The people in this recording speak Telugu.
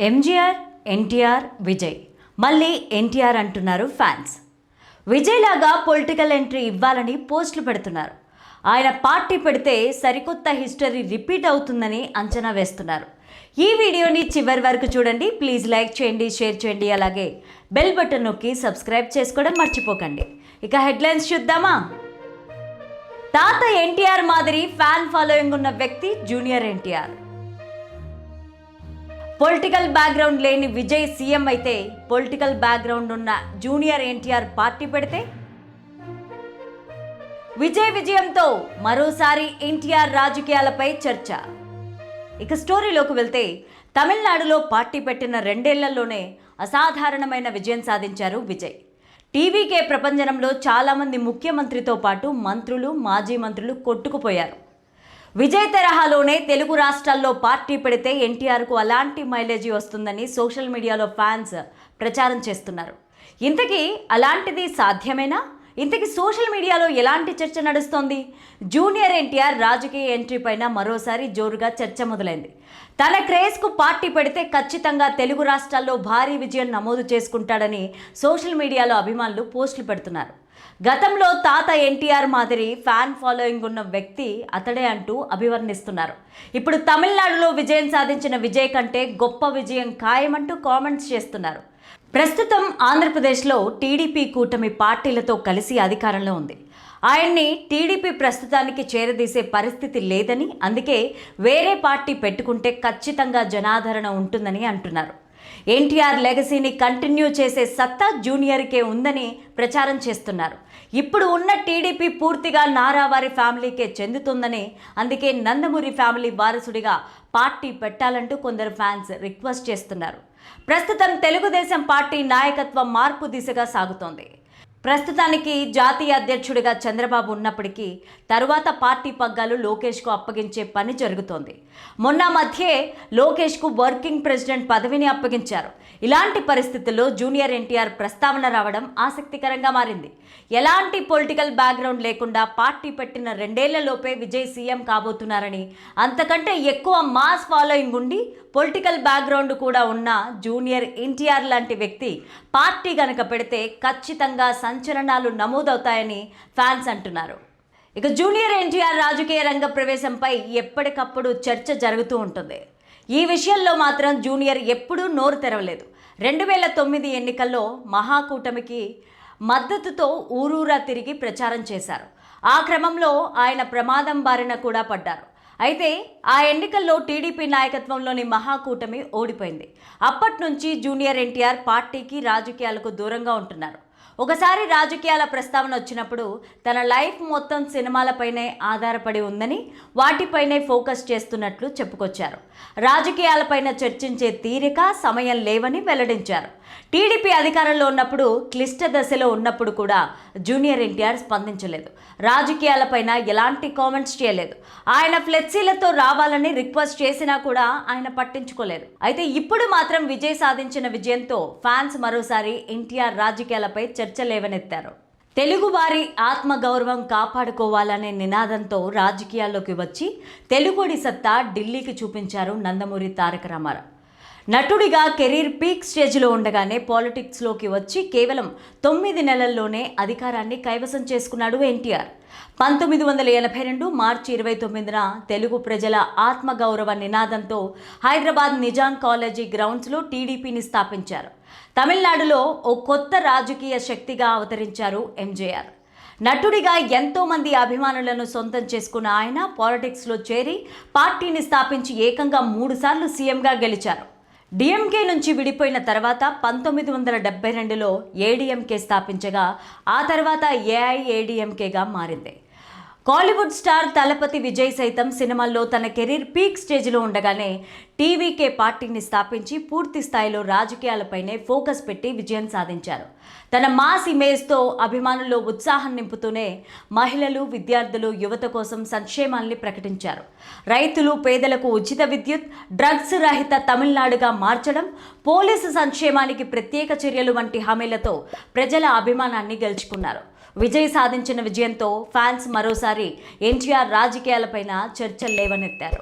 ఎంజీఆర్, ఎన్టీఆర్, విజయ్ మళ్ళీ ఎన్టీఆర్ అంటున్నారు ఫ్యాన్స్. విజయ్ లాగా పొలిటికల్ ఎంట్రీ ఇవ్వాలని పోస్టులు పెడుతున్నారు. ఆయన పార్టీ పెడితే సరికొత్త హిస్టరీ రిపీట్ అవుతుందని అంచనా వేస్తున్నారు. ఈ వీడియోని చివరి వరకు చూడండి. ప్లీజ్ లైక్ చేయండి, షేర్ చేయండి, అలాగే బెల్ బటన్ నొక్కి సబ్స్క్రైబ్ చేసుకోవడం మర్చిపోకండి. ఇక హెడ్లైన్స్ చూద్దామా. తాత ఎన్టీఆర్ మాదిరి ఫ్యాన్ ఫాలోయింగ్ ఉన్న వ్యక్తి జూనియర్ ఎన్టీఆర్. పొలిటికల్ బ్యాక్గ్రౌండ్ లేని విజయ్ సీఎం అయితే పొలిటికల్ బ్యాక్గ్రౌండ్ ఉన్న జూనియర్ ఎన్టీఆర్ పార్టీ పెడితే విజయ్ విజయంతో మరోసారి ఎన్టీఆర్ రాజకీయాలపై చర్చ. ఇక స్టోరీలోకి వెళ్తే తమిళనాడులో పార్టీ పెట్టిన 2 ఏళ్లలోనే అసాధారణమైన విజయం సాధించారు విజయ్. టీవీకే ప్రపంచంలో చాలామంది ముఖ్యమంత్రితో పాటు మంత్రులు, మాజీ మంత్రులు కొట్టుకుపోయారు. విజయ్ తరహాలోనే తెలుగు రాష్ట్రాల్లో పార్టీ పెడితే ఎన్టీఆర్కు అలాంటి మైలేజీ వస్తుందని సోషల్ మీడియాలో ఫ్యాన్స్ ప్రచారం చేస్తున్నారు. ఇంతకీ అలాంటిది సాధ్యమేనా? ఇంతకీ సోషల్ మీడియాలో ఎలాంటి చర్చ నడుస్తోంది? జూనియర్ ఎన్టీఆర్ రాజకీయ ఎంట్రీ పైన మరోసారి జోరుగా చర్చ మొదలైంది. తన క్రేజ్కు పార్టీ పెడితే ఖచ్చితంగా తెలుగు రాష్ట్రాల్లో భారీ విజయం నమోదు చేసుకుంటాడని సోషల్ మీడియాలో అభిమానులు పోస్టులు పెడుతున్నారు. గతంలో తాత ఎన్టీఆర్ మాదిరి ఫ్యాన్ ఫాలోయింగ్ ఉన్న వ్యక్తి అతడే అంటూ అభివర్ణిస్తున్నారు. ఇప్పుడు తమిళనాడులో విజయం సాధించిన విజయ్ కంటే గొప్ప విజయం ఖాయమంటూ కామెంట్స్ చేస్తున్నారు. ప్రస్తుతం ఆంధ్రప్రదేశ్లో టీడీపీ కూటమి పార్టీలతో కలిసి అధికారంలో ఉంది. ఆయన్ని టీడీపీ ప్రస్తుతానికి చేరదీసే పరిస్థితి లేదని, అందుకే వేరే పార్టీ పెట్టుకుంటే ఖచ్చితంగా జనాదరణ ఉంటుందని అంటున్నారు. ఎన్టీఆర్ లెగసీని కంటిన్యూ చేసే సత్తా జూనియర్కే ఉందని ప్రచారం చేస్తున్నారు. ఇప్పుడు ఉన్న టీడీపీ పూర్తిగా నారావారి ఫ్యామిలీకే చెందుతుందని, అందుకే నందమూరి ఫ్యామిలీ వారసుడిగా పార్టీ పెట్టాలంటూ కొందరు ఫ్యాన్స్ రిక్వెస్ట్ చేస్తున్నారు. ప్రస్తుతం తెలుగుదేశం పార్టీ నాయకత్వం మార్పు దిశగా సాగుతోంది. ప్రస్తుతానికి జాతీయ అధ్యక్షుడిగా చంద్రబాబు ఉన్నప్పటికీ తరువాత పార్టీ పగ్గాలు లోకేష్కు అప్పగించే పని జరుగుతోంది. మొన్న మధ్యే లోకేష్కు వర్కింగ్ ప్రెసిడెంట్ పదవిని అప్పగించారు. ఇలాంటి పరిస్థితుల్లో జూనియర్ ఎన్టీఆర్ ప్రస్తావన రావడం ఆసక్తికరంగా మారింది. ఎలాంటి పొలిటికల్ బ్యాక్గ్రౌండ్ లేకుండా పార్టీ పెట్టిన 2 ఏళ్లలోపే విజయ్ సీఎం కాబోతున్నారని, అంతకంటే ఎక్కువ మాస్ ఫాలోయింగ్ ఉండి పొలిటికల్ బ్యాక్గ్రౌండ్ కూడా ఉన్న జూనియర్ ఎన్టీఆర్ లాంటి వ్యక్తి పార్టీ గనక పెడితే ఖచ్చితంగా సంచలనాలు నమోదవుతాయని ఫ్యాన్స్ అంటున్నారు. ఇక జూనియర్ ఎన్టీఆర్ రాజకీయ రంగ ప్రవేశంపై ఎప్పటికప్పుడు చర్చ జరుగుతూ ఉంటుంది. ఈ విషయంలో మాత్రం జూనియర్ ఎప్పుడూ నోరు తెరవలేదు. 2009 ఎన్నికల్లో మహాకూటమికి మద్దతుతో ఊరూరా తిరిగి ప్రచారం చేశారు. ఆ క్రమంలో ఆయన ప్రమాదం బారిన కూడా పడ్డారు. అయితే ఆ ఎన్నికల్లో టీడీపీ నాయకత్వంలోని మహాకూటమి ఓడిపోయింది. అప్పటి నుంచి జూనియర్ ఎన్టీఆర్ పార్టీకి, రాజకీయాలకు దూరంగా ఉంటున్నారు. ఒకసారి రాజకీయాల ప్రస్తావన వచ్చినప్పుడు తన లైఫ్ మొత్తం సినిమాలపైనే ఆధారపడి ఉందని, వాటిపైనే ఫోకస్ చేస్తున్నట్లు చెప్పుకొచ్చారు. రాజకీయాలపైన చర్చించే తీరిక, సమయం లేవని వెల్లడించారు. టీడీపీ అధికారంలో ఉన్నప్పుడు, క్లిష్ట దశలో ఉన్నప్పుడు కూడా జూనియర్ ఎన్టీఆర్ స్పందించలేదు. రాజకీయాలపైన ఎలాంటి కామెంట్స్ చేయలేదు. ఆయన ఫ్లెక్సీలతో రావాలని రిక్వెస్ట్ చేసినా కూడా ఆయన పట్టించుకోలేదు. అయితే ఇప్పుడు మాత్రం విజయ్ సాధించిన విజయంతో ఫ్యాన్స్ మరోసారి ఎన్టీఆర్ రాజకీయాలపై చర్చ లేవనెత్తారు. తెలుగువారి ఆత్మగౌరవం కాపాడుకోవాలనే నినాదంతో రాజకీయాల్లోకి వచ్చి తెలుగుడి సత్తా ఢిల్లీకి చూపించారు నందమూరి తారక రామారావు. నటుడిగా కెరీర్ పీక్ స్టేజ్లో ఉండగానే పాలిటిక్స్లోకి వచ్చి కేవలం 9 నెలల్లోనే అధికారాన్ని కైవసం చేసుకున్నాడు ఎన్టీఆర్. 1982 మార్చి 29న తెలుగు ప్రజల ఆత్మగౌరవ నినాదంతో హైదరాబాద్ నిజాం కాలేజీ గ్రౌండ్స్లో టీడీపీని స్థాపించారు. తమిళనాడులో ఓ కొత్త రాజకీయ శక్తిగా అవతరించారు ఎంజీఆర్. నటుడిగా ఎంతో మంది అభిమానులను సొంతం చేసుకున్న ఆయన పాలిటిక్స్లో చేరి పార్టీని స్థాపించి ఏకంగా 3 సార్లు సీఎంగా గెలిచారు. డిఎంకే నుంచి విడిపోయిన తర్వాత 1972లో ఏడీఎంకే స్థాపించగా ఆ తర్వాత ఏఐఏడీఎంకేగా మారింది. కాలీవుడ్ స్టార్ తలపతి విజయ్ సైతం సినిమాల్లో తన కెరీర్ పీక్ స్టేజ్లో ఉండగానే టీవీకే పార్టీని స్థాపించి పూర్తి స్థాయిలో రాజకీయాలపైనే ఫోకస్ పెట్టి విజయం సాధించారు. తన మాస్ ఇమేజ్తో అభిమానుల్లో ఉత్సాహం నింపుతూనే మహిళలు, విద్యార్థులు, యువత కోసం సంక్షేమాల్ని ప్రకటించారు. రైతులు, పేదలకు ఉచిత విద్యుత్, డ్రగ్స్ రహిత తమిళనాడుగా మార్చడం, పోలీసు సంక్షేమానికి ప్రత్యేక చర్యలు వంటి హామీలతో ప్రజల అభిమానాన్ని గెలుచుకున్నారు. విజయ్ సాధించిన విజయంతో ఫ్యాన్స్ మరోసారి ఎన్టీఆర్ రాజకీయాలపైన చర్చలు లేవనెత్తారు.